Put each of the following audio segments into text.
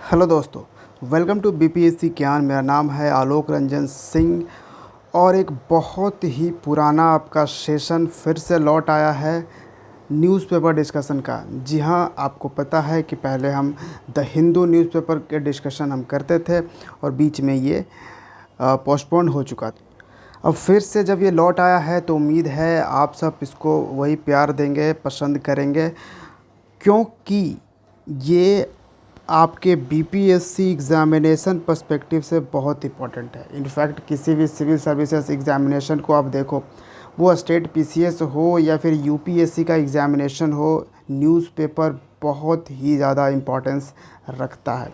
Hello दोस्तों, welcome to BPSC ज्ञान। मेरा नाम है आलोक रंजन सिंह और एक बहुत ही पुराना आपका सेशन फिर से लौट आया है न्यूज़पेपर डिस्कशन का। जी हाँ, आपको पता है कि पहले हम द हिंदू न्यूज़पेपर के डिस्कशन हम करते थे और बीच में ये पोस्टपोन हो चुका था। अब फिर से जब ये लौट आया है तो उम्मीद है आप सब इसको वही प्यार देंगे, पसंद करेंगे, क्योंकि ये आपके बीपीएससी एग्ज़ामिनेशन पर्सपेक्टिव से बहुत इंपॉर्टेंट है। इनफैक्ट किसी भी सिविल सर्विसेज एग्ज़ामिनेशन को आप देखो, वो स्टेट पीसीएस हो या फिर यूपीएससी का एग्ज़ामिनेशन हो, न्यूज़पेपर बहुत ही ज़्यादा इम्पोर्टेंस रखता है।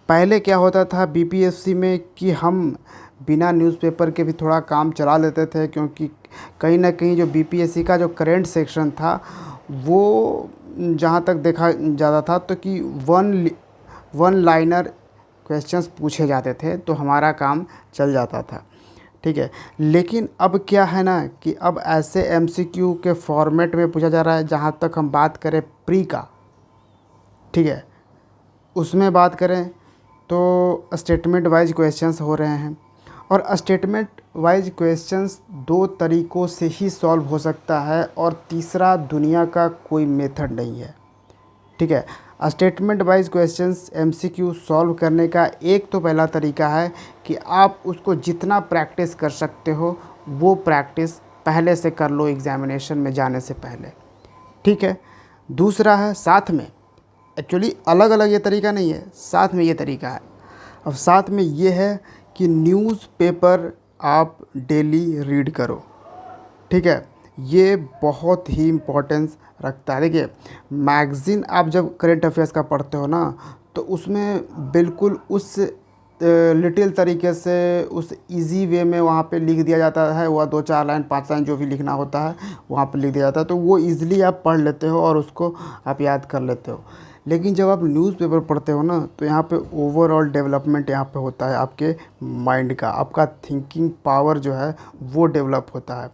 पहले क्या होता था बीपीएससी में कि हम बिना न्यूज़पेपर के भी थोड़ा काम चला लेते थे, क्योंकि कहीं ना कहीं जो बीपीएससी का जो करंट सेक्शन था वो जहाँ तक देखा जाता था तो कि वन लाइनर क्वेश्चंस पूछे जाते थे तो हमारा काम चल जाता था। ठीक है, लेकिन अब क्या है ना कि अब ऐसे एमसीक्यू के फॉर्मेट में पूछा जा रहा है। जहाँ तक हम बात करें प्री का, ठीक है, उसमें बात करें तो स्टेटमेंट वाइज क्वेश्चंस हो रहे हैं और स्टेटमेंट वाइज क्वेश्चंस दो तरीक़ों से ही सॉल्व हो सकता है और तीसरा दुनिया का कोई मेथड नहीं है। ठीक है, statement wise questions MCQ solve करने का एक तो पहला तरीका है कि आप उसको जितना प्रैक्टिस कर सकते हो वो प्रैक्टिस पहले से कर लो एग्ज़ामिनेशन में जाने से पहले। ठीक है, दूसरा है साथ में, एक्चुअली अलग अलग ये तरीका नहीं है, साथ में ये तरीका है। अब साथ में ये है कि न्यूज़पेपर आप डेली रीड करो। ठीक है, ये बहुत ही इम्पोर्टेंस रखता है। देखिए, मैगज़ीन आप जब करेंट अफेयर्स का पढ़ते हो ना तो उसमें बिल्कुल उस लिटिल तरीके से उस इजी वे में वहाँ पे लिख दिया जाता है। वह 2-4 लाइन 5 लाइन जो भी लिखना होता है वहाँ पे लिख दिया जाता है, तो वो इजीली आप पढ़ लेते हो और उसको आप याद कर लेते हो। लेकिन जब आप न्यूज़पेपर पढ़ते हो ना तो यहाँ पे ओवरऑल डेवलपमेंट यहाँ पे होता है आपके माइंड का, आपका थिंकिंग पावर जो है वो डेवलप होता है।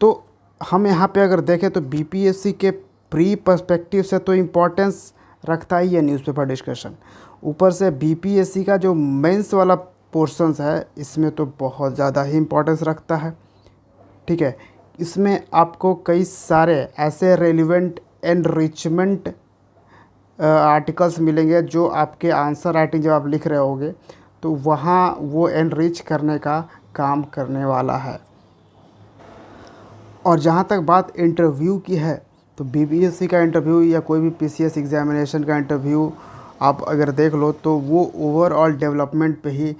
तो हम यहाँ पे अगर देखें तो बीपीएससी के प्री पर्सपेक्टिव से तो इम्पोर्टेंस रखता ही है न्यूज़पेपर डिस्कशन। ऊपर से बीपीएससी का जो मेंस वाला पोर्शंस है इसमें तो बहुत ज़्यादा ही इम्पोर्टेंस रखता है। ठीक है, इसमें आपको कई सारे ऐसे रेलिवेंट एनरिचमेंट आर्टिकल्स मिलेंगे जो आपके आंसर राइटिंग जब आप लिख रहे होगे तो वहाँ वो एनरिच करने का काम करने वाला है। और जहाँ तक बात इंटरव्यू की है तो बीपीएससी का इंटरव्यू या कोई भी पीसीएस एग्ज़ामिनेशन का इंटरव्यू आप अगर देख लो तो वो ओवरऑल डेवलपमेंट पे ही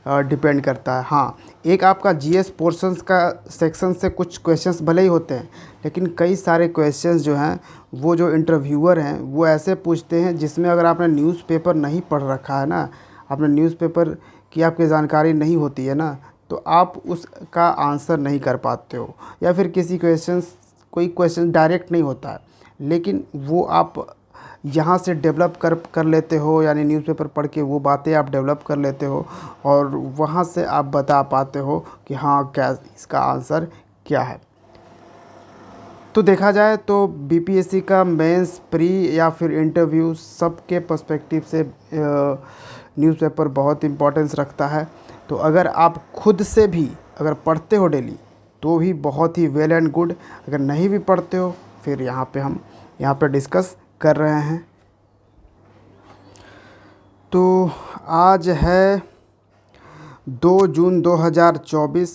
डिपेंड करता है। हाँ, एक आपका जीएस पोर्शंस का सेक्शन से कुछ क्वेश्चंस भले ही होते हैं, लेकिन कई सारे क्वेश्चंस जो हैं वो जो इंटरव्यूअर हैं वो ऐसे पूछते हैं जिसमें अगर आपने न्यूज़पेपर नहीं पढ़ रखा है ना, आपने न्यूज़पेपर की आपकी जानकारी नहीं होती है ना, तो आप उसका आंसर नहीं कर पाते हो। या फिर कोई क्वेश्चन डायरेक्ट नहीं होता है लेकिन वो आप यहाँ से डेवलप कर लेते हो, यानी न्यूज़पेपर पढ़ के वो बातें आप डेवलप कर लेते हो और वहाँ से आप बता पाते हो कि हाँ क्या इसका आंसर क्या है। तो देखा जाए तो बीपीएससी का मेंस प्री या फिर इंटरव्यू सबके पर्सपेक्टिव से न्यूज़पेपर बहुत इम्पोर्टेंस रखता है। तो अगर आप खुद से भी अगर पढ़ते हो डेली तो भी बहुत ही वेल एंड गुड। अगर नहीं भी पढ़ते हो फिर हम यहाँ पे डिस्कस कर रहे हैं। तो आज है 2 जून 2024।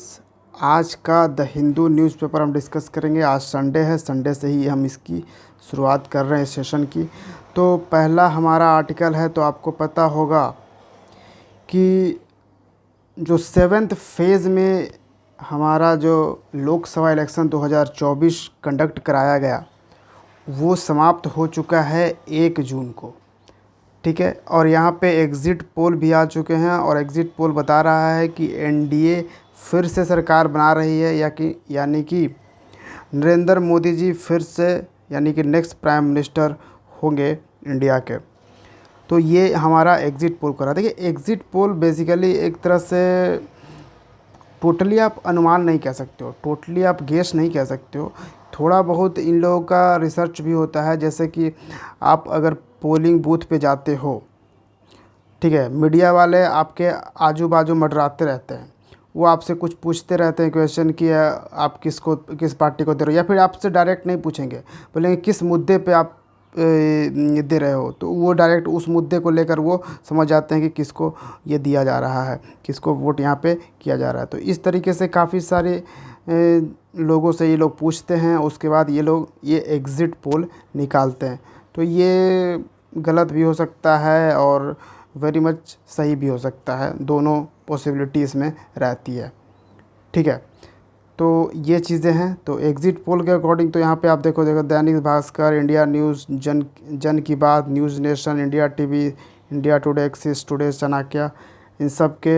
आज का द हिंदू न्यूज़पेपर हम डिस्कस करेंगे। आज संडे है, संडे से ही हम इसकी शुरुआत कर रहे हैं सेशन की। तो पहला हमारा आर्टिकल है, तो आपको पता होगा कि जो 7th फेज़ में हमारा जो लोकसभा इलेक्शन 2024 कंडक्ट कराया गया वो समाप्त हो चुका है 1 जून को। ठीक है, और यहाँ पे एग्ज़िट पोल भी आ चुके हैं और एग्ज़िट पोल बता रहा है कि एनडीए फिर से सरकार बना रही है, यानी कि नरेंद्र मोदी जी फिर से यानी कि नेक्स्ट प्राइम मिनिस्टर होंगे इंडिया के। तो ये हमारा एग्ज़िट पोल कर रहा है। देखिए, एग्ज़िट पोल बेसिकली एक तरह से टोटली आप अनुमान नहीं कह सकते हो, टोटली आप गेस नहीं कह सकते हो। थोड़ा बहुत इन लोगों का रिसर्च भी होता है। जैसे कि आप अगर पोलिंग बूथ पे जाते हो ठीक है, मीडिया वाले आपके आजू बाजू मंडराते रहते हैं, वो आपसे कुछ पूछते रहते हैं क्वेश्चन कि आप किस पार्टी को दे रहे हो, या फिर आपसे डायरेक्ट नहीं पूछेंगे, बोलेंगे किस मुद्दे पे आप ये दे रहे हो, तो वो डायरेक्ट उस मुद्दे को लेकर वो समझ जाते हैं कि किसको ये दिया जा रहा है, किसको वोट यहाँ पे किया जा रहा है। तो इस तरीके से काफ़ी सारे लोगों से ये लोग पूछते हैं, उसके बाद ये लोग ये एग्ज़िट पोल निकालते हैं। तो ये गलत भी हो सकता है और वेरी मच सही भी हो सकता है, दोनों पॉसिबिलिटी इसमें रहती है। ठीक है, तो ये चीज़ें हैं। तो एग्ज़िट पोल के अकॉर्डिंग तो यहाँ पे आप देखो Dainik Bhaskar, India news, Jan Ki Baat, news nation, India TV, India today, axis today, Chanakya, इन सब के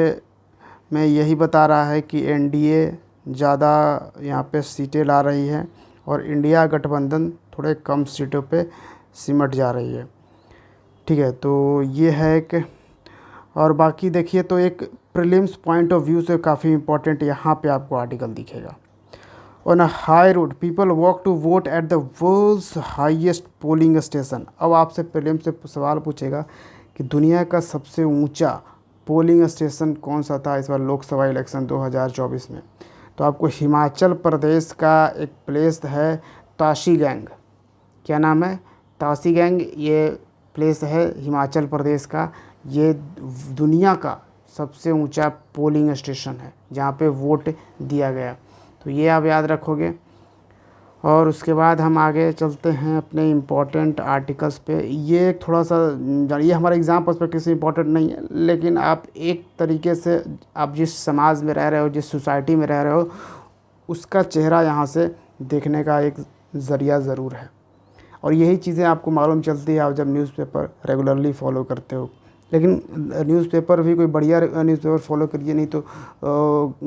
में यही बता रहा है कि एनडीए ज़्यादा यहाँ पे सीटें ला रही है और इंडिया गठबंधन थोड़े कम सीटों पे सिमट जा रही है। ठीक है, तो ये है एक। और बाकी देखिए तो एक प्रीलिम्स पॉइंट ऑफ व्यू से काफ़ी इंपॉर्टेंट यहाँ पे आपको आर्टिकल दिखेगा। On a high road people walk to vote at the world's highest polling station. अब आपसे प्रीलिम्स से सवाल पूछेगा कि दुनिया का सबसे ऊंचा पोलिंग स्टेशन कौन सा था इस बार लोकसभा इलेक्शन 2024 में। तो आपको हिमाचल प्रदेश का एक प्लेस है ताशी गैंग। क्या नाम है? ताशी गैंग, ये प्लेस है हिमाचल प्रदेश का। ये दुनिया का सबसे ऊंचा पोलिंग स्टेशन है जहाँ पे वोट दिया गया। तो ये आप याद रखोगे। और उसके बाद हम आगे चलते हैं अपने इम्पोर्टेंट आर्टिकल्स पे। ये थोड़ा सा ये हमारे एग्ज़ाम पर्सपेक्टिव से इम्पोर्टेंट नहीं है, लेकिन आप एक तरीके से आप जिस समाज में रह रहे हो, जिस सोसाइटी में रह रहे हो, उसका चेहरा यहाँ से देखने का एक ज़रिया ज़रूर है। और यही चीज़ें आपको मालूम चलती है आप जब न्यूज़पेपर रेगुलरली फॉलो करते हो। लेकिन न्यूज़पेपर भी कोई बढ़िया न्यूज़पेपर फॉलो करिए, नहीं तो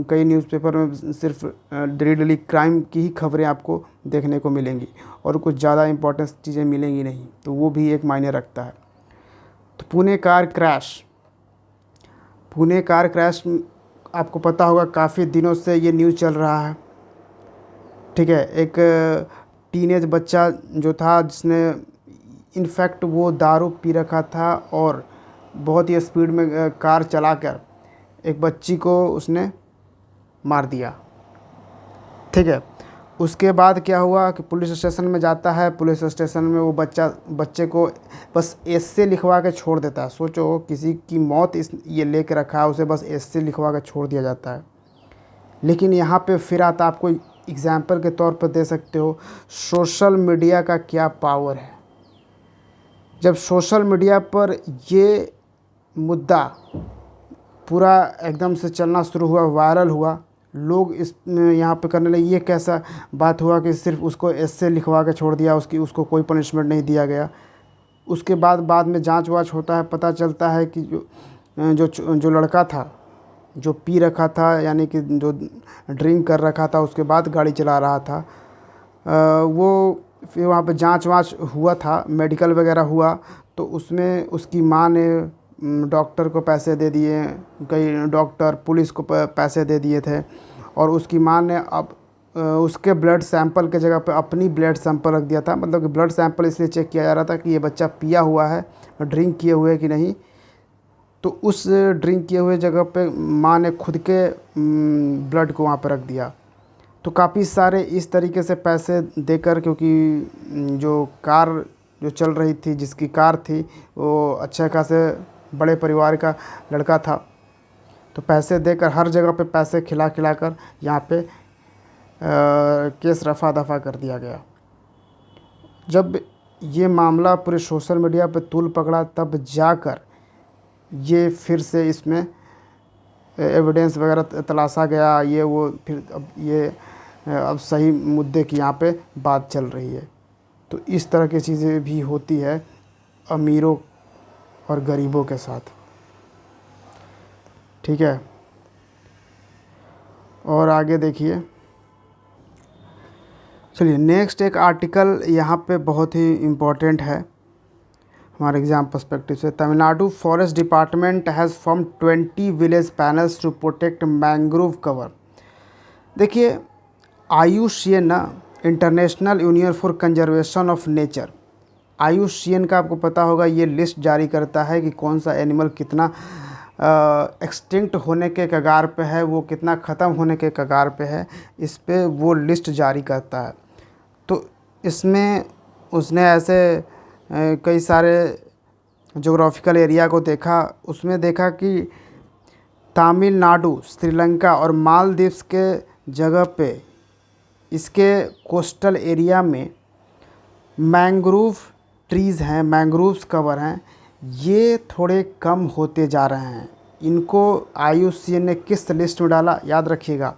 कई न्यूज़पेपर में सिर्फ डेली क्राइम की ही खबरें आपको देखने को मिलेंगी और कुछ ज़्यादा इंपॉर्टेंट चीज़ें मिलेंगी नहीं, तो वो भी एक मायने रखता है। तो पुणे कार क्रैश आपको पता होगा काफ़ी दिनों से ये न्यूज़ चल रहा है। ठीक है, एक टीनेज बच्चा जो था जिसने इनफैक्ट वो दारू पी रखा था और बहुत ही स्पीड में कार चलाकर एक बच्ची को उसने मार दिया। ठीक है, उसके बाद क्या हुआ कि पुलिस स्टेशन में जाता है। पुलिस स्टेशन में वो बच्चे को बस एस लिखवा के छोड़ देता है। सोचो, किसी की मौत ये लेके रखा है, उसे बस एस लिखवा के छोड़ दिया जाता है। लेकिन यहाँ पे फिर आता, आपको एग्जाम्पल के तौर पर दे सकते हो सोशल मीडिया का क्या पावर है। जब सोशल मीडिया पर ये मुद्दा पूरा एकदम से चलना शुरू हुआ, वायरल हुआ, लोग इस यहाँ पे करने लगे, ये कैसा बात हुआ कि सिर्फ उसको एसे लिखवा के छोड़ दिया, उसको कोई पनिशमेंट नहीं दिया गया। उसके बाद में जांच वाच होता है, पता चलता है कि जो लड़का था, जो पी रखा था, यानी कि जो ड्रिंक कर रखा था, उसके बाद गाड़ी चला रहा था, वो फिर वहाँ पे जांच वाच हुआ था, मेडिकल वगैरह हुआ, तो उसमें उसकी माँ ने डॉक्टर को पैसे दे दिए, कई डॉक्टर पुलिस को पैसे दे दिए थे, और उसकी माँ ने अब उसके ब्लड सैंपल के जगह पे अपनी ब्लड सैंपल रख दिया था। मतलब कि ब्लड सैंपल इसलिए चेक किया जा रहा था कि ये बच्चा पिया हुआ है, ड्रिंक किए हुए कि नहीं। तो उस ड्रिंक किए हुए जगह पे माँ ने खुद के ब्लड को वहाँ पर रख दिया। तो काफ़ी सारे इस तरीके से पैसे देकर, क्योंकि जो कार जो चल रही थी, जिसकी कार थी, वो अच्छे खासे बड़े परिवार का लड़का था, तो पैसे देकर हर जगह पे पैसे खिला कर यहाँ पे केस रफ़ा दफ़ा कर दिया गया। जब ये मामला पूरे सोशल मीडिया पे तूल पकड़ा, तब जाकर ये फिर से इसमें एविडेंस वगैरह तलाशा गया, ये वो फिर अब सही मुद्दे की यहाँ पे बात चल रही है। तो इस तरह की चीज़ें भी होती है अमीरों और गरीबों के साथ। ठीक है, और आगे देखिए, चलिए नेक्स्ट एक आर्टिकल यहाँ पे बहुत ही इम्पोर्टेंट है हमारे एग्ज़ाम पर्सपेक्टिव से। Tamil Nadu forest department has form 20 village panels to protect mangrove cover. देखिए, IUCN ना, International Union for Conservation of Nature, IUCN का आपको पता होगा, ये लिस्ट जारी करता है कि कौन सा एनिमल कितना एक्सटिंक्ट होने के कगार पे है, वो कितना ख़त्म होने के कगार पे है, इस पे वो लिस्ट जारी करता है। तो इसमें उसने ऐसे कई सारे जोग्राफिकल एरिया को देखा। उसमें देखा कि तमिलनाडु, श्रीलंका और मालदीव्स के जगह पे इसके कोस्टल एरिया में मैंग्रोव ट्रीज़ हैं, मैंग्रोव्स कवर हैं, ये थोड़े कम होते जा रहे हैं। इनको IUCN ने किस लिस्ट में डाला, याद रखिएगा,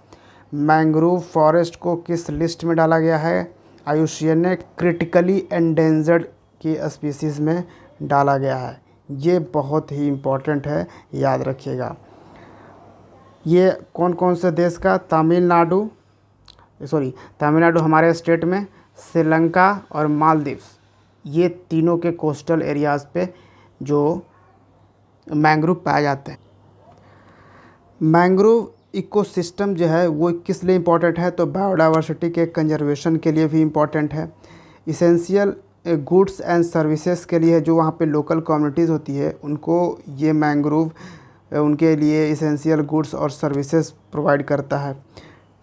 मैंग्रोव फॉरेस्ट को किस लिस्ट में डाला गया है, IUCN ने क्रिटिकली एंडेंजर्ड की स्पीसीज़ में डाला गया है। ये बहुत ही इम्पोर्टेंट है, याद रखिएगा। ये कौन कौन से देश का, तमिलनाडु हमारे स्टेट में, श्रीलंका और मालदीव्स, ये तीनों के कोस्टल एरियाज़ पे जो मैंग्रोव पाए जाते हैं। मैंग्रोव इकोसिस्टम जो है वो किस लिए इम्पोर्टेंट है, तो बायोडाइवर्सिटी के कंजर्वेशन के लिए भी इम्पोर्टेंट है। इसेंशियल गुड्स एंड सर्विसेज के लिए, जो वहाँ पे लोकल कम्युनिटीज़ होती है उनको ये मैंग्रोव उनके लिए इसेंशियल गुड्स और सर्विसेज प्रोवाइड करता है।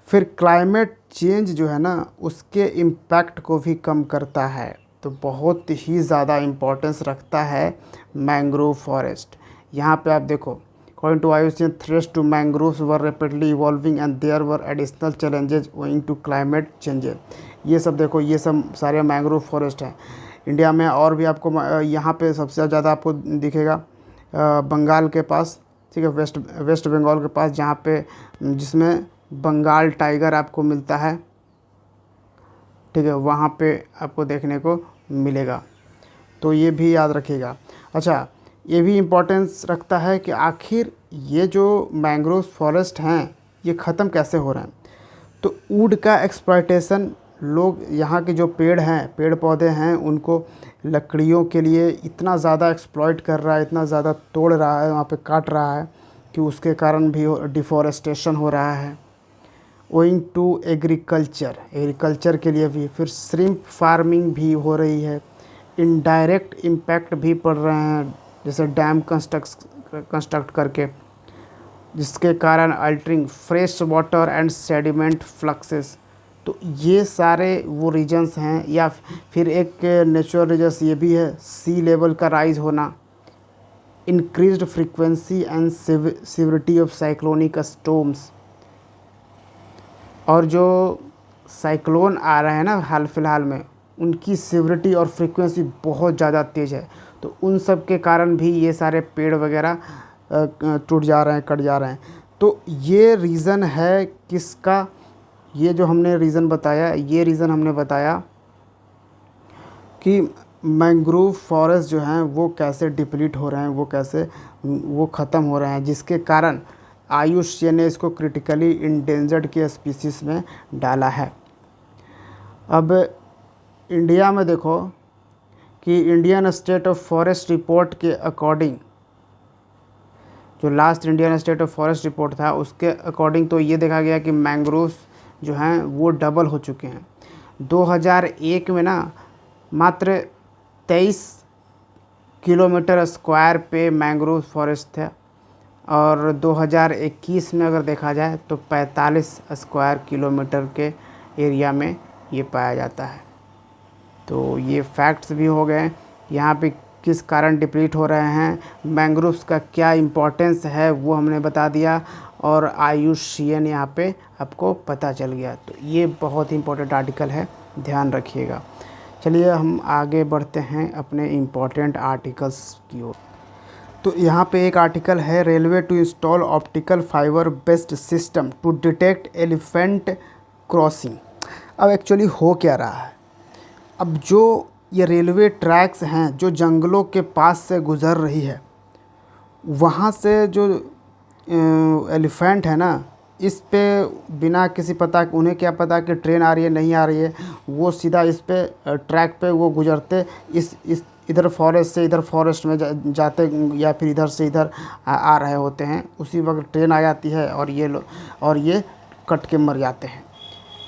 फिर क्लाइमेट चेंज जो है ना, उसके इम्पैक्ट को भी कम करता है। तो बहुत ही ज़्यादा इम्पोर्टेंस रखता है मैंग्रोव फॉरेस्ट। यहाँ पे आप देखो, according to IUCN, threats to mangroves were rapidly evolving and there were additional challenges owing to climate changes. ये सब देखो, ये सब सारे मैंग्रोव फॉरेस्ट हैं इंडिया में। और भी आपको यहाँ पे सबसे ज़्यादा आपको दिखेगा बंगाल के पास, ठीक है, वेस्ट बंगाल के पास, जहाँ पे जिसमें बंगाल टाइगर आपको मिलता है, ठीक है, वहाँ पे आपको देखने को मिलेगा। तो ये भी याद रखिएगा। अच्छा, ये भी इम्पोर्टेंस रखता है कि आखिर ये जो मैंग्रोव फॉरेस्ट हैं ये ख़त्म कैसे हो रहे हैं। तो वुड का एक्सप्लॉयटेशन, लोग यहाँ के जो पेड़ हैं, पेड़ पौधे हैं, उनको लकड़ियों के लिए इतना ज़्यादा एक्सप्लॉइट कर रहा है, इतना ज़्यादा तोड़ रहा है, वहाँ पे काट रहा है कि उसके कारण भी डिफॉरेस्टेशन हो रहा है। ओइंग टू एग्रीकल्चर के लिए भी, फिर श्रिम्प फार्मिंग भी हो रही है। इनडायरेक्ट इम्पैक्ट भी पड़ रहे हैं, जैसे डैम कंस्ट्रक्ट करके, जिसके कारण altering fresh water and sediment fluxes. तो ये सारे वो रीजन्स हैं। या फिर एक नेचुरल रीजन्स ये भी है, सी लेवल का राइज होना, increased frequency and severity of cyclonic storms. और जो साइक्लोन आ रहे हैं ना हाल फिलहाल में, उनकी सीवरिटी और फ्रीक्वेंसी बहुत ज़्यादा तेज़ है। तो उन सब के कारण भी ये सारे पेड़ वगैरह टूट जा रहे हैं, कट जा रहे हैं। तो ये रीज़न है किसका, ये जो हमने रीज़न बताया, ये रीज़न हमने बताया कि मैंग्रोव फॉरेस्ट जो हैं वो कैसे डिप्लीट हो रहे हैं, वो ख़त्म हो रहे हैं, जिसके कारण IUCN ने इसको क्रिटिकली इंडेंजर्ड के स्पीसीज़ में डाला है। अब इंडिया में देखो कि Indian state of forest report के अकॉर्डिंग, जो last Indian state of forest report था उसके अकॉर्डिंग, तो ये देखा गया कि मैंग्रोव्स जो हैं वो डबल हो चुके हैं। 2001 में ना मात्र 23 किलोमीटर स्क्वायर पे मैंग्रोव फॉरेस्ट था, और 2021 में अगर देखा जाए तो 45 स्क्वायर किलोमीटर के एरिया में ये पाया जाता है। तो ये फैक्ट्स भी हो गए। यहाँ पे किस कारण डिप्लीट हो रहे हैं, मैंग्रोव्स का क्या इम्पोर्टेंस है वो हमने बता दिया, और IUCN यहाँ पे आपको पता चल गया। तो ये बहुत इम्पोर्टेंट आर्टिकल है, ध्यान रखिएगा। चलिए हम आगे बढ़ते हैं अपने इम्पोर्टेंट आर्टिकल्स की ओर। तो यहाँ पे एक आर्टिकल है, railway to install optical fibre based system to detect elephant crossing. अब एक्चुअली हो क्या रहा है, अब जो ये रेलवे ट्रैक्स हैं जो जंगलों के पास से गुज़र रही है, वहाँ से जो एलिफेंट है ना, इस पे बिना किसी पता, उन्हें क्या पता कि ट्रेन आ रही है नहीं आ रही है, वो सीधा इस पे ट्रैक पे वो गुजरते, इस इधर फॉरेस्ट से इधर फॉरेस्ट में जाते, या फिर इधर से इधर आ रहे होते हैं। उसी वक्त ट्रेन आ जाती है और ये कट के मर जाते हैं।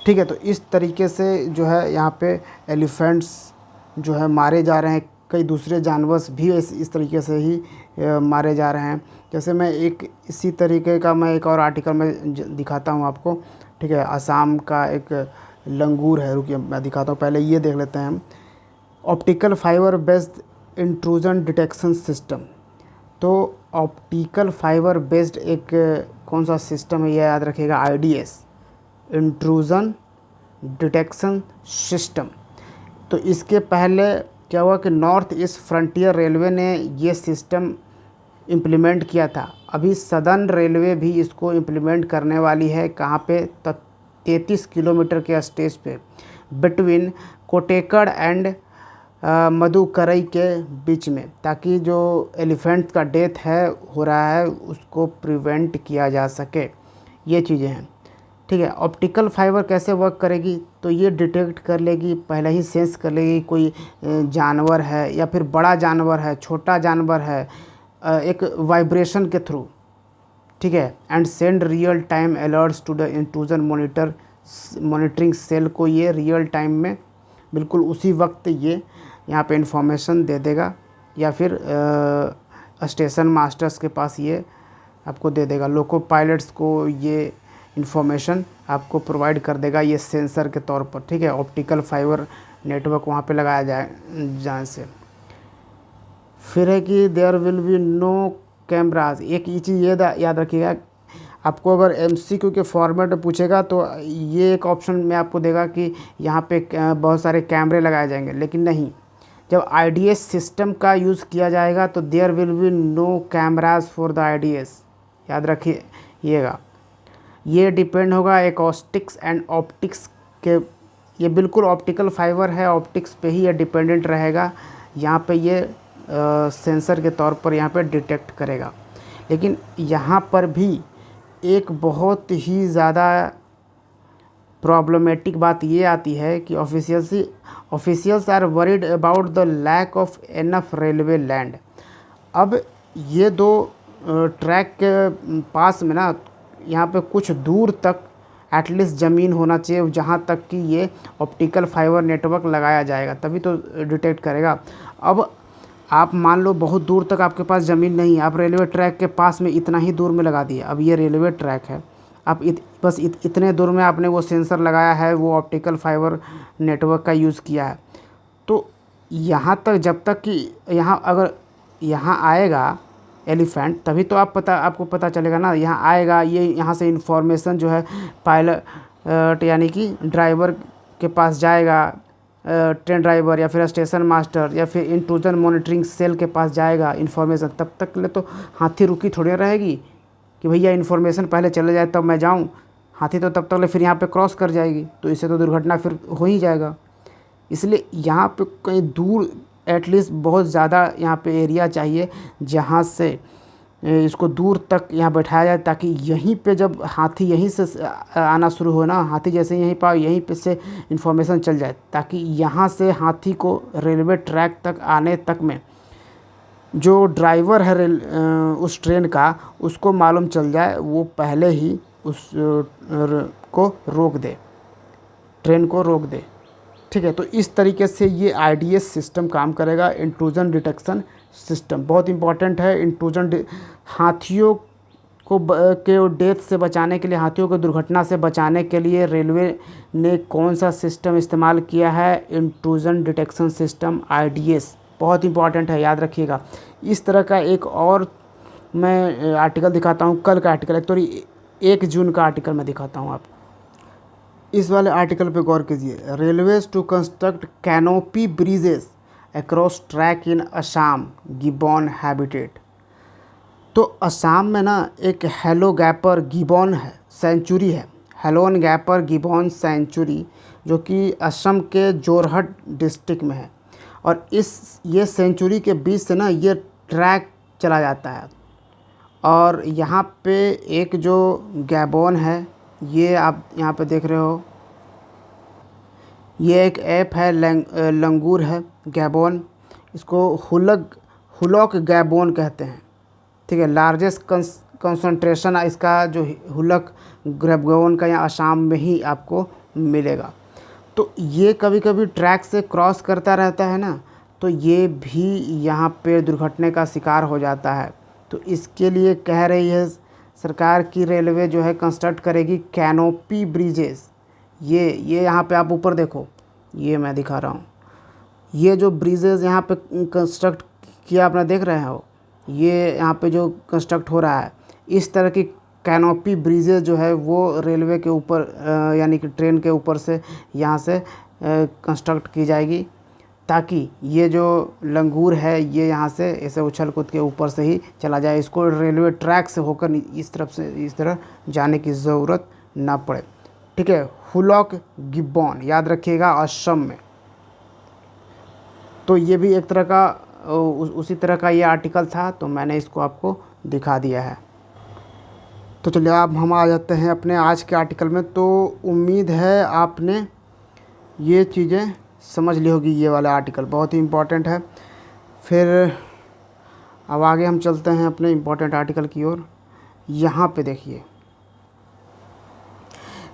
ठीक है, तो इस तरीके से जो है यहाँ पे एलिफेंट्स जो है मारे जा रहे हैं, कई दूसरे जानवर भी इस तरीके से ही मारे जा रहे हैं। जैसे मैं एक इसी तरीके का मैं एक और आर्टिकल में दिखाता हूँ आपको, ठीक है। असम का एक लंगूर है, रुकिए मैं दिखाता हूँ, पहले ये देख लेते हैं हम। Optical fibre based intrusion detection system. तो ऑप्टिकल फाइबर बेस्ड एक कौन सा सिस्टम है, ये याद रखिएगा, IDS, इंट्रूजन डिटेक्शन सिस्टम। तो इसके पहले क्या हुआ कि नॉर्थ ईस्ट फ्रंटियर रेलवे ने ये सिस्टम इम्प्लीमेंट किया था। अभी सदर्न रेलवे भी इसको इम्प्लीमेंट करने वाली है। कहाँ पे? 33 किलोमीटर के स्टेज पे बिटवीन कोटेकड़ एंड मदुकरई के बीच में, ताकि जो एलिफेंट का डेथ है हो रहा है उसको प्रिवेंट किया जा सके। ये चीज़ें हैं, ठीक है। ऑप्टिकल फाइबर कैसे वर्क करेगी? तो ये डिटेक्ट कर लेगी, पहले ही सेंस कर लेगी कोई जानवर है या फिर बड़ा जानवर है, छोटा जानवर है, एक वाइब्रेशन के थ्रू, ठीक है। And send real time alerts to the intrusion monitoring cell को ये रियल टाइम में बिल्कुल उसी वक्त ये यहाँ पे इंफॉर्मेशन दे देगा, या फिर स्टेशन मास्टर्स के पास ये आपको दे देगा, लोको पायलट्स को ये इंफॉर्मेशन आपको प्रोवाइड कर देगा ये सेंसर के तौर पर, ठीक है। ऑप्टिकल फाइबर नेटवर्क वहाँ पे लगाया जाने से। फिर है कि there will be no cameras. एक ये चीज़ ये याद रखिएगा, आपको अगर MCQ के फॉर्मेट में पूछेगा तो ये एक ऑप्शन में आपको देगा कि यहाँ पे बहुत सारे कैमरे लगाए जाएंगे, लेकिन नहीं, जब IDS सिस्टम का यूज़ किया जाएगा तो there will be no cameras for the IDS, याद रखिएगा। ये डिपेंड होगा एकॉस्टिक्स एंड ऑप्टिक्स के, ये बिल्कुल ऑप्टिकल फाइबर है, ऑप्टिक्स पे ही ये डिपेंडेंट रहेगा। यहाँ पे ये सेंसर के तौर पर यहाँ पे डिटेक्ट करेगा। लेकिन यहाँ पर भी एक बहुत ही ज़्यादा प्रॉब्लमेटिक बात ये आती है कि officials are worried about the lack of enough railway land. अब ये दो ट्रैक के पास में ना, यहाँ पे कुछ दूर तक एटलीस्ट ज़मीन होना चाहिए जहाँ तक कि ये ऑप्टिकल फाइबर नेटवर्क लगाया जाएगा, तभी तो डिटेक्ट करेगा। अब आप मान लो बहुत दूर तक आपके पास ज़मीन नहीं है, आप रेलवे ट्रैक के पास में इतना ही दूर में लगा दिए। अब ये रेलवे ट्रैक है, आप बस इतने दूर में आपने वो सेंसर लगाया है, वो ऑप्टिकल फाइबर नेटवर्क का यूज़ किया है। तो यहाँ तक जब तक कि यहाँ अगर यहाँ आएगा एलिफेंट, तभी तो आपको पता चलेगा ना, यहाँ आएगा, ये यहाँ से इन्फॉर्मेशन जो है पायलट यानी कि ड्राइवर के पास जाएगा, ट्रेन ड्राइवर या फिर स्टेशन मास्टर या फिर इंट्रूजन मॉनिटरिंग सेल के पास जाएगा इन्फॉर्मेशन। तब तक ले तो हाथी रुकी थोड़ी रहेगी कि भैया इन्फॉर्मेशन पहले चले जाए तब मैं जाऊं। हाथी तो तब तक ले फिर यहाँ पे क्रॉस कर जाएगी, तो इससे तो दुर्घटना फिर हो ही जाएगा। इसलिए यहाँ पे कहीं दूर एटलीस्ट बहुत ज़्यादा यहाँ पे एरिया चाहिए जहाँ से इसको दूर तक यहाँ बैठाया जाए, ताकि यहीं पे जब हाथी यहीं से आना शुरू हो ना, हाथी जैसे यहीं पाओ यहीं पे से इन्फॉर्मेशन चल जाए, ताकि यहाँ से हाथी को रेलवे ट्रैक तक आने तक में जो ड्राइवर है उस ट्रेन का, उसको मालूम चल जाए, वो पहले ही उस को रोक दे, ट्रेन को रोक दे, ठीक है। तो इस तरीके से ये IDS सिस्टम काम करेगा, इंट्रूजन डिटेक्शन सिस्टम। बहुत इंपॉर्टेंट है। इंट्रूजन हाथियों को के डेथ से बचाने के लिए, हाथियों को दुर्घटना से बचाने के लिए रेलवे ने कौन सा सिस्टम इस्तेमाल किया है? Intrusion detection system IDS। बहुत इंपॉर्टेंट है, याद रखिएगा। इस तरह का एक और मैं आर्टिकल दिखाता हूँ, कल का आर्टिकल, 1 जून का आर्टिकल मैं दिखाता हूँ आपको। इस वाले आर्टिकल पे गौर कीजिए। Railways to construct canopy bridges across track in Assam gibbon habitat. तो असम में ना एक हेलो गैपर गिबॉन है सेंचुरी है, हेलोन गैपर गिबॉन सेंचुरी, जो कि असम के जोरहट डिस्ट्रिक्ट में है। और ये सेंचुरी के बीच से ना ये ट्रैक चला जाता है। और यहाँ पे एक जो गैबॉन है, ये आप यहाँ पे देख रहे हो, ये एक ऐप है, लंगूर है गैबॉन, इसको हुलॉक गैबॉन कहते हैं, ठीक है। लार्जेस्ट कंसंट्रेशन इसका जो हुलक गैबॉन का यहाँ असम में ही आपको मिलेगा। तो ये कभी कभी ट्रैक से क्रॉस करता रहता है ना, तो ये भी यहाँ पे दुर्घटना का शिकार हो जाता है। तो इसके लिए कह रही है सरकार की रेलवे जो है कंस्ट्रक्ट करेगी कैनोपी ब्रिजेस। ये यहाँ पे आप ऊपर देखो, ये मैं दिखा रहा हूँ, ये जो ब्रिजेस यहाँ पे कंस्ट्रक्ट किया आपने देख रहे हो, ये यहाँ पे जो कंस्ट्रक्ट हो रहा है, इस तरह की कैनोपी ब्रिजेस जो है वो रेलवे के ऊपर यानी कि ट्रेन के ऊपर से यहाँ से कंस्ट्रक्ट की जाएगी, ताकि ये जो लंगूर है ये यहाँ से ऐसे उछल कूद के ऊपर से ही चला जाए, इसको रेलवे ट्रैक से होकर इस तरफ से इस तरह जाने की ज़रूरत ना पड़े। ठीक है, हुलॉक गिब्बॉन याद रखिएगा, असम में। तो ये भी एक तरह का उसी तरह का ये आर्टिकल था, तो मैंने इसको आपको दिखा दिया है। तो चलिए अब हम आ जाते हैं अपने आज के आर्टिकल में। तो उम्मीद है आपने ये चीज़ें समझ ली होगी, ये वाला आर्टिकल बहुत ही इम्पोर्टेंट है। फिर अब आगे हम चलते हैं अपने इम्पोर्टेंट आर्टिकल की ओर। यहाँ पे देखिए,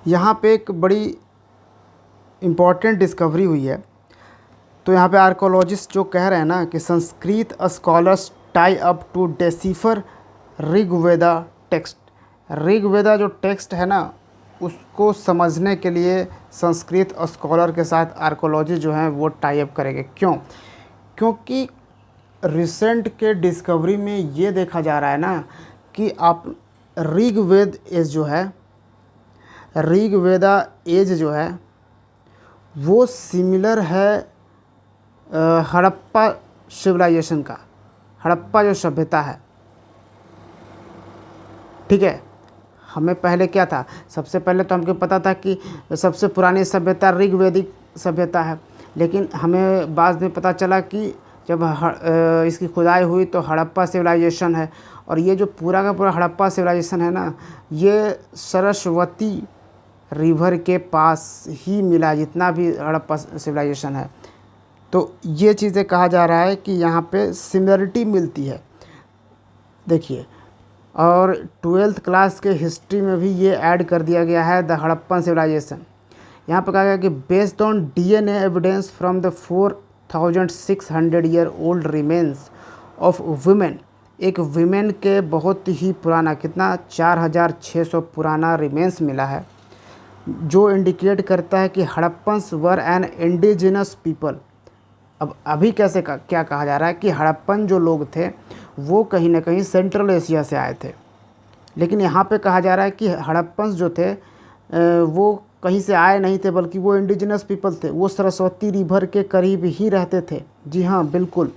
यहाँ पे एक बड़ी इम्पोर्टेंट डिस्कवरी हुई है। तो यहाँ पे आर्कोलॉजिस्ट जो कह रहे हैं ना कि Sanskrit scholars tie up to decipher Rigveda text. Rigveda जो टेक्स्ट है ना, उसको समझने के लिए संस्कृत स्कॉलर के साथ आर्कोलॉजी जो है वो टाई अप करेंगे। क्यों? क्योंकि रिसेंट के डिस्कवरी में ये देखा जा रहा है ना कि आप ऋग्वेद एज जो है, ऋग्वेदा एज जो है वो सिमिलर है हड़प्पा सिविलाइजेशन का। हड़प्पा जो सभ्यता है, ठीक है, हमें पहले क्या था, सबसे पहले तो हमको पता था कि सबसे पुरानी सभ्यता ऋग्वेदिक सभ्यता है, लेकिन हमें बाद में पता चला कि जब इसकी खुदाई हुई तो हड़प्पा सिविलाइजेशन है। और ये जो पूरा का पूरा हड़प्पा सिविलाइजेशन है ना, ये सरस्वती रिवर के पास ही मिला, जितना भी हड़प्पा सिविलाइजेशन है। तो ये चीज़ें कहा जा रहा है कि यहाँ पे सिमिलरिटी मिलती है। देखिए, और 12th क्लास के हिस्ट्री में भी ये ऐड कर दिया गया है, द हड़प्पन सिविलाइजेशन। यहाँ पर कहा गया कि based on DNA evidence from the 4600 year old remains of women. एक विमेन के बहुत ही पुराना, कितना, 4600 पुराना रिमेन्स मिला है, जो इंडिकेट करता है कि हड़प्पन्स वर एन इंडिजिनस पीपल। अब अभी कैसे क्या कहा जा रहा है कि हड़प्पन जो लोग थे वो कहीं ना कहीं सेंट्रल एशिया से आए थे, लेकिन यहाँ पे कहा जा रहा है कि हड़प्पन्स जो थे वो कहीं से आए नहीं थे, बल्कि वो इंडिजिनस पीपल थे, वो सरस्वती रिवर के करीब ही रहते थे। जी हाँ, बिल्कुल,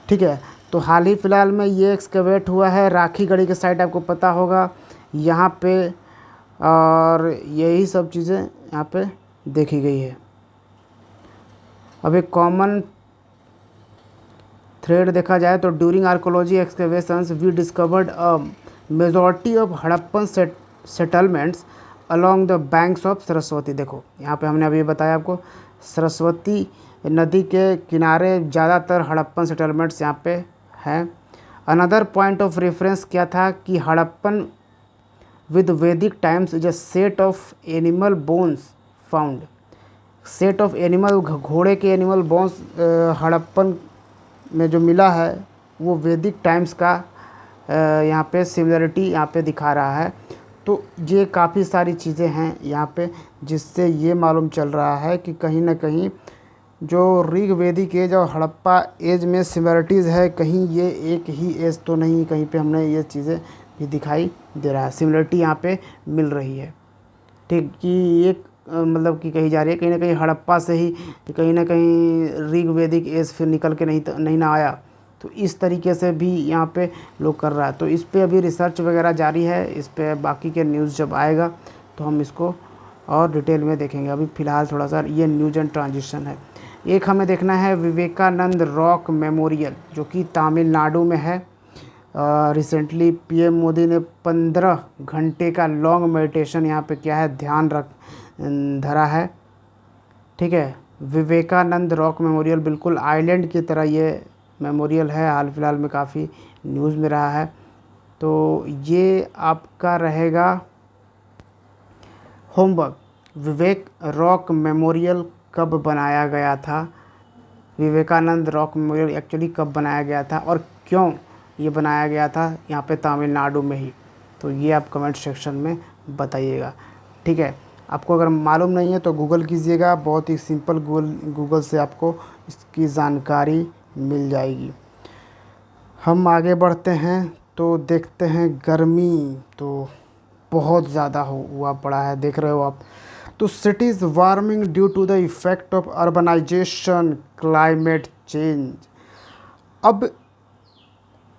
ठीक है। तो हाल ही फ़िलहाल में ये एक्सकवेट हुआ है राखी गढ़ी के साइड, आपको पता होगा यहाँ पे, और यही सब चीज़ें यहाँ पे देखी गई है। अब एक कॉमन थ्रेड देखा जाए तो during archaeology excavations we discovered a majority of Harappan settlements along the banks of Saraswati. देखो यहाँ पे हमने अभी बताया आपको, सरस्वती नदी के किनारे ज़्यादातर हड़प्पन सेटलमेंट्स यहाँ पे हैं। अनदर पॉइंट ऑफ रेफरेंस क्या था कि हड़प्पन विद वैदिक times is a set of animal bones found. Set of animal, घोड़े के एनिमल बोन्स हड़प्पन में जो मिला है वो वैदिक टाइम्स का यहाँ पे सिमिलरिटी यहाँ पे दिखा रहा है। तो ये काफ़ी सारी चीज़ें हैं यहाँ पे, जिससे ये मालूम चल रहा है कि कहीं ना कहीं जो ऋग्वेदिक एज और हड़प्पा एज में सिमिलरिटीज़ है, कहीं ये एक ही एज तो नहीं, कहीं पे हमने ये चीज़ें भी दिखाई दे रहा है, सिमिलरिटी यहाँ पे मिल रही है। ठीक, कि एक मतलब कि कही जा रही है कहीं ना कहीं हड़प्पा से ही कहीं ना कहीं ऋग्वेदिक एज फिर निकल के नहीं ना आया। तो इस तरीके से भी यहाँ पे लोग कर रहा है। तो इस पे अभी रिसर्च वगैरह जारी है, इस पे बाकी के न्यूज़ जब आएगा तो हम इसको और डिटेल में देखेंगे। अभी फ़िलहाल थोड़ा सा ये न्यूज एंड ट्रांजिशन है। एक हमें देखना है विवेकानंद रॉक मेमोरियल, जो कि तमिलनाडु में है। रिसेंटली पीएम मोदी ने 15 घंटे का लॉन्ग मेडिटेशन यहाँ पे क्या है, ध्यान धरा है। ठीक है, विवेकानंद रॉक मेमोरियल बिल्कुल आइलैंड की तरह ये मेमोरियल है, हाल फिलहाल में काफ़ी न्यूज़ में रहा है। तो ये आपका रहेगा होमवर्क। विवेक रॉक मेमोरियल कब बनाया गया था? विवेकानंद रॉक मेमोरियल एक्चुअली कब बनाया गया था और क्यों ये बनाया गया था यहाँ पे तमिलनाडु में ही? तो ये आप कमेंट सेक्शन में बताइएगा, ठीक है। आपको अगर मालूम नहीं है तो गूगल कीजिएगा, बहुत ही सिंपल गूगल से आपको इसकी जानकारी मिल जाएगी। हम आगे बढ़ते हैं तो देखते हैं गर्मी तो बहुत ज़्यादा हुआ पड़ा है, देख रहे हो आप। तो cities warming due to the effect of urbanisation climate change. अब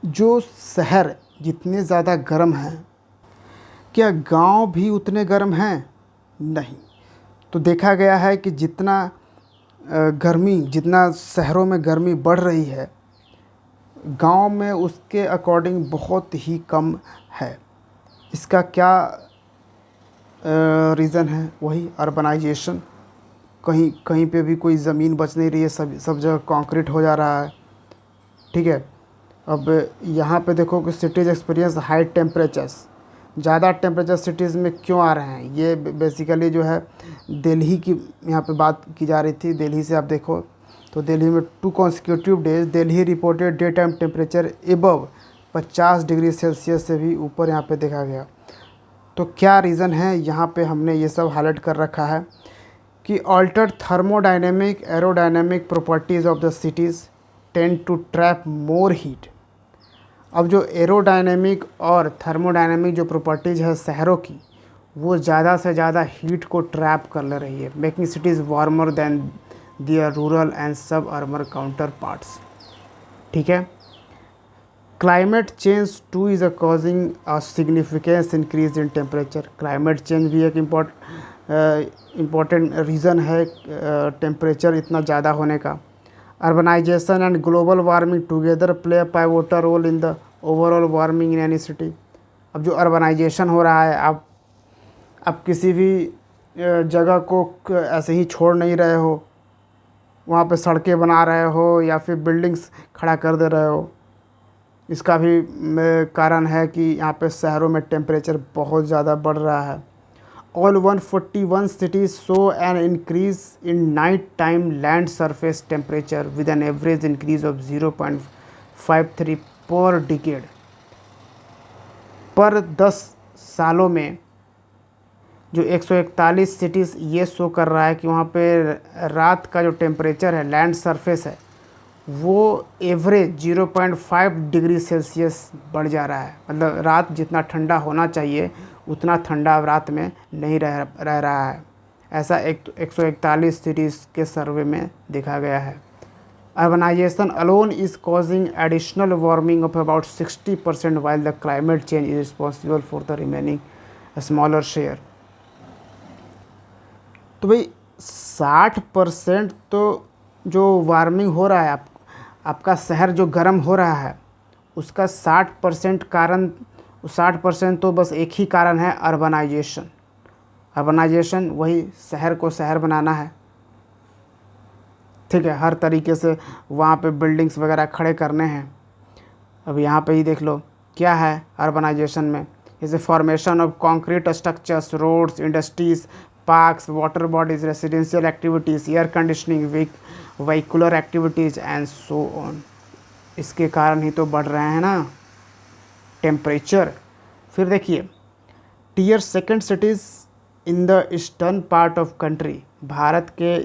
जो शहर जितने ज़्यादा गर्म हैं, क्या गांव भी उतने गर्म हैं? नहीं। तो देखा गया है कि जितना शहरों में गर्मी बढ़ रही है, गांव में उसके अकॉर्डिंग बहुत ही कम है। इसका क्या रीज़न है? वही अर्बनाइजेशन। कहीं कहीं पे भी कोई ज़मीन बच नहीं रही है, सब जगह कंक्रीट हो जा रहा है, ठीक है। अब यहाँ पे देखो कि सिटीज़ एक्सपीरियंस हाई टेम्परेचर्स, ज़्यादा टेम्परेचर सिटीज़ में क्यों आ रहे हैं? ये बेसिकली जो है दिल्ली की यहाँ पे बात की जा रही थी। दिल्ली से आप देखो तो दिल्ली में 2 consecutive days Delhi reported day time temperature above 50 degree Celsius से भी ऊपर यहाँ पे देखा गया। तो क्या रीज़न है? यहाँ पे हमने ये सब हाईलाइट कर रखा है कि altered thermodynamic aerodynamic properties of the cities tend to trap more heat. अब जो एरोडायनेमिक और थर्मोडायनेमिक जो प्रॉपर्टीज़ है शहरों की, वो ज़्यादा से ज़्यादा हीट को ट्रैप कर ले रही है, making cities warmer than their rural and suburban counterparts, ठीक है। Climate change too is a causing a significance increase in temperature. Climate change भी एक इम्पॉर्टेंट रीज़न है टेम्परेचर इतना ज़्यादा होने का। Urbanisation and global warming together play a pivotal role in the overall warming in any city. अब जो urbanisation हो रहा है, आप किसी भी जगह को ऐसे ही छोड़ नहीं रहे हो, वहाँ पे सड़कें बना रहे हो या फिर बिल्डिंग्स खड़ा कर दे रहे हो। इसका भी कारण है कि यहाँ पे शहरों में टेम्परेचर बहुत ज़्यादा बढ़ रहा है। All 141 cities show an increase in night-time land surface temperature with an average increase of 0.53 per decade। पर 10 सालों में जो 141 सिटीज़ ये शो कर रहा है कि वहाँ पे रात का जो टेम्परेचर है, लैंड सरफेस है, वो एवरेज 0.5 डिग्री सेल्सियस बढ़ जा रहा है। मतलब रात जितना ठंडा होना चाहिए उतना ठंडा रात में नहीं रह रहा है। ऐसा 141 सिटीज़ के सर्वे में देखा गया है। Urbanisation alone is causing additional warming of about 60% while the climate change is responsible for the remaining smaller share. तो भाई 60% तो जो वार्मिंग हो रहा है, आपका शहर जो गर्म हो रहा है, उसका 60% तो बस एक ही कारण है, अर्बनाइजेशन। अर्बनाइजेशन वही शहर को शहर बनाना है, ठीक है। हर तरीके से वहाँ पे बिल्डिंग्स वगैरह खड़े करने हैं। अब यहाँ पे ही देख लो क्या है अर्बनाइजेशन में, जैसे formation of concrete structures, roads, industries, parks, water bodies, residential activities, air conditioning, vehicular activities and so on. इसके कारण ही तो बढ़ रहे हैं ना टेम्परेचर। फिर देखिए tier second cities in the eastern part of country. Bharat के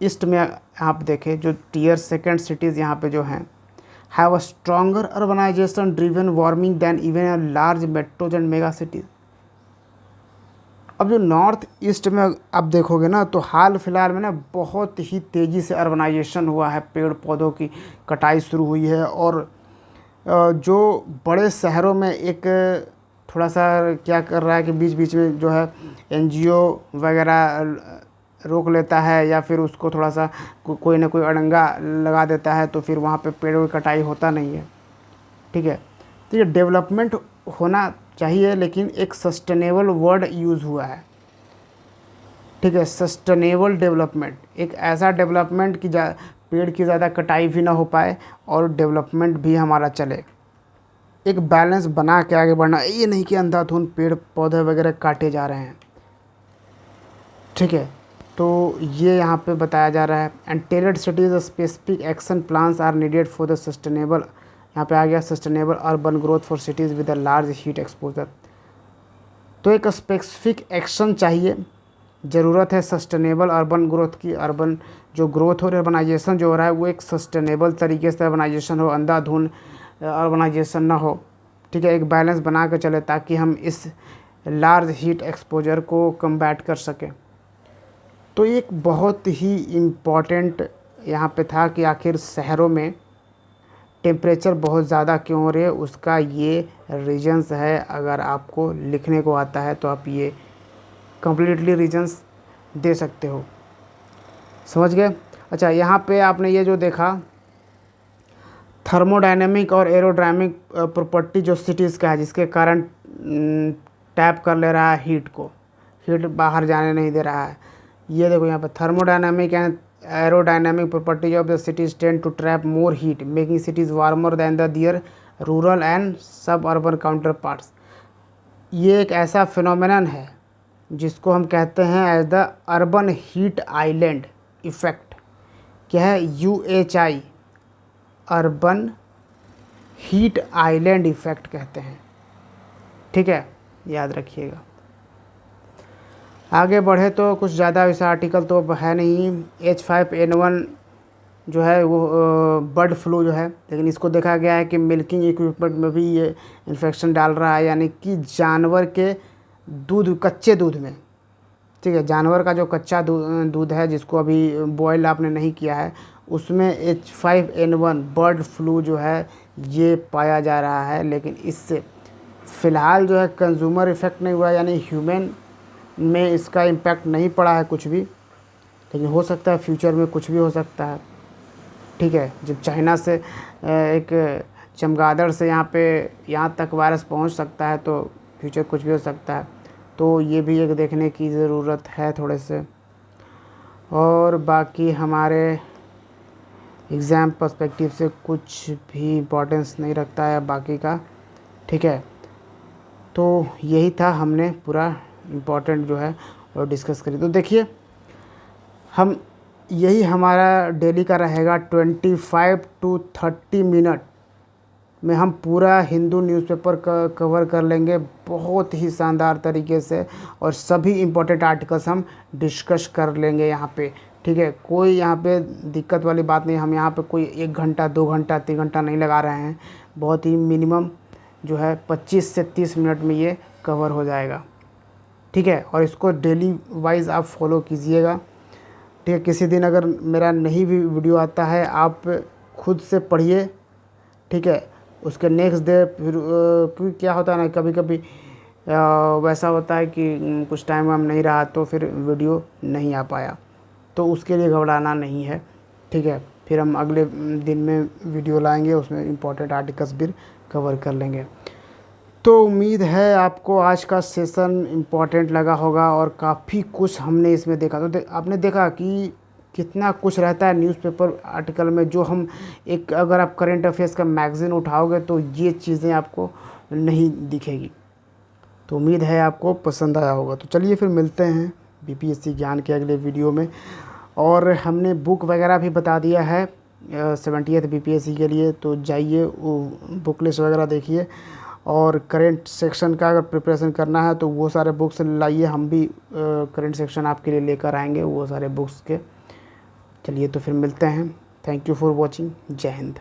ईस्ट में आप देखें जो टीयर सेकंड सिटीज़ यहाँ पे जो हैं, have a stronger urbanisation driven warming than even a large metros and mega cities. अब जो नॉर्थ ईस्ट में आप देखोगे ना, तो हाल फिलहाल में ना बहुत ही तेज़ी से अर्बनाइजेशन हुआ है, पेड़ पौधों की कटाई शुरू हुई है। और जो बड़े शहरों में एक थोड़ा सा क्या कर रहा है कि बीच बीच में जो है एनजीओ वगैरह रोक लेता है या फिर उसको थोड़ा सा कोई ना कोई अड़ंगा लगा देता है, तो फिर वहाँ पे पेड़ों की कटाई होता नहीं है, ठीक है। तो ये डेवलपमेंट होना चाहिए, लेकिन एक सस्टेनेबल वर्ड यूज़ हुआ है, ठीक है। सस्टेनेबल डेवलपमेंट, एक ऐसा डेवलपमेंट कि पेड़ की ज़्यादा कटाई भी ना हो पाए और डेवलपमेंट भी हमारा चले। एक बैलेंस बना के आगे बढ़ना, ये नहीं कि अंधाधुंध पेड़ पौधे वगैरह काटे जा रहे हैं। ठीक है, तो ये यहाँ पे बताया जा रहा है and tailored cities specific action plans are needed for the sustainable, यहाँ पे आ गया sustainable urban growth for cities with a large heat exposure. तो एक स्पेसिफिक एक्शन चाहिए, ज़रूरत है सस्टेनेबल अर्बन ग्रोथ की। अर्बन जो ग्रोथ हो रही है, अर्बनाइजेशन जो हो रहा है वो एक सस्टेनेबल तरीके से अर्बनाइजेशन हो, अंधाधुंध अर्बनाइजेशन ना हो। ठीक है, एक बैलेंस बना के चले ताकि हम इस लार्ज हीट एक्सपोजर को कम्बैट कर सकें। तो एक बहुत ही इम्पॉर्टेंट यहाँ पे था कि आखिर शहरों में टेम्परेचर बहुत ज़्यादा क्यों हो रही है, उसका ये रीजन्स है। अगर आपको लिखने को आता है तो आप ये कम्प्लीटली रीजन्स दे सकते हो। समझ गए? अच्छा, यहाँ पे आपने ये जो देखा थर्मोडायनेमिक और एरोडायनेमिक प्रॉपर्टी जो सिटीज़ का है, जिसके कारण टैप कर ले रहा है हीट को, हीट बाहर जाने नहीं दे रहा है। ये देखो यहाँ पर thermodynamic and aerodynamic properties of the cities tend to trap more heat making cities warmer than the their rural and suburban counterparts. ये एक ऐसा फिनोमेनन है जिसको हम कहते हैं as the urban heat island effect. क्या है? UHI, urban heat island effect कहते हैं। ठीक है, याद रखिएगा। आगे बढ़े तो कुछ ज़्यादा वैसा आर्टिकल तो अब है नहीं। H5N1 जो है वो बर्ड फ्लू जो है, लेकिन इसको देखा गया है कि मिल्किंग इक्विपमेंट में भी ये इन्फेक्शन डाल रहा है, यानी कि जानवर के दूध, कच्चे दूध में। ठीक है, जानवर का जो कच्चा दूध है जिसको अभी बॉयल आपने नहीं किया है, उसमें H5N1 बर्ड फ्लू जो है ये पाया जा रहा है। लेकिन इससे फ़िलहाल जो है कंज्यूमर इफ़ेक्ट नहीं हुआ, यानी ह्यूमन में इसका इम्पैक्ट नहीं पड़ा है कुछ भी, लेकिन हो सकता है फ्यूचर में कुछ भी हो सकता है। ठीक है, जब चाइना से एक चमगादड़ से यहाँ तक वायरस पहुँच सकता है तो फ्यूचर कुछ भी हो सकता है। तो ये भी एक देखने की ज़रूरत है थोड़े से। और बाकी हमारे एग्ज़ाम पर्सपेक्टिव से कुछ भी इम्पोर्टेंस नहीं रखता है बाकी का। ठीक है, तो यही था, हमने पूरा इम्पोर्टेंट जो है और डिस्कस करी। तो देखिए, हम यही हमारा डेली का रहेगा 25 to 30 मिनट में हम पूरा हिंदू न्यूज़पेपर कवर कर लेंगे बहुत ही शानदार तरीके से, और सभी इम्पोर्टेंट आर्टिकल्स हम डिस्कस कर लेंगे यहाँ पे। ठीक है, कोई यहाँ पे दिक्कत वाली बात नहीं। हम यहाँ पे कोई 1 घंटा 2 घंटा 3 घंटा नहीं लगा रहे हैं, बहुत ही मिनिमम जो है 25 से 30 मिनट में ये कवर हो जाएगा। ठीक है, और इसको डेली वाइज आप फॉलो कीजिएगा। ठीक है, किसी दिन अगर मेरा नहीं भी वीडियो आता है, आप खुद से पढ़िए। ठीक है, उसके नेक्स्ट डे फिर क्योंकि क्या होता है ना, कभी कभी वैसा होता है कि कुछ टाइम हम नहीं रहा तो फिर वीडियो नहीं आ पाया, तो उसके लिए घबराना नहीं है। ठीक है, फिर हम अगले दिन में वीडियो लाएंगे, उसमें इम्पोर्टेंट आर्टिकल्स भी कवर कर लेंगे। तो उम्मीद है आपको आज का सेशन इम्पॉर्टेंट लगा होगा और काफ़ी कुछ हमने इसमें देखा। तो आपने देखा कि कितना कुछ रहता है न्यूज़पेपर आर्टिकल में, जो हम एक अगर आप करंट अफेयर्स का मैगज़ीन उठाओगे तो ये चीज़ें आपको नहीं दिखेगी। तो उम्मीद है आपको पसंद आया होगा। तो चलिए फिर मिलते हैं BPSC ज्ञान के अगले वीडियो में। और हमने बुक वगैरह भी बता दिया है 70th BPSC के लिए, तो जाइए वो बुक लिस्ट वगैरह देखिए। और करंट सेक्शन का अगर प्रिपरेशन करना है तो वो सारे बुक्स लाइए, हम भी करंट सेक्शन आपके लिए लेकर आएंगे वो सारे बुक्स के। चलिए तो फिर मिलते हैं। Thank you for watching. जय हिंद।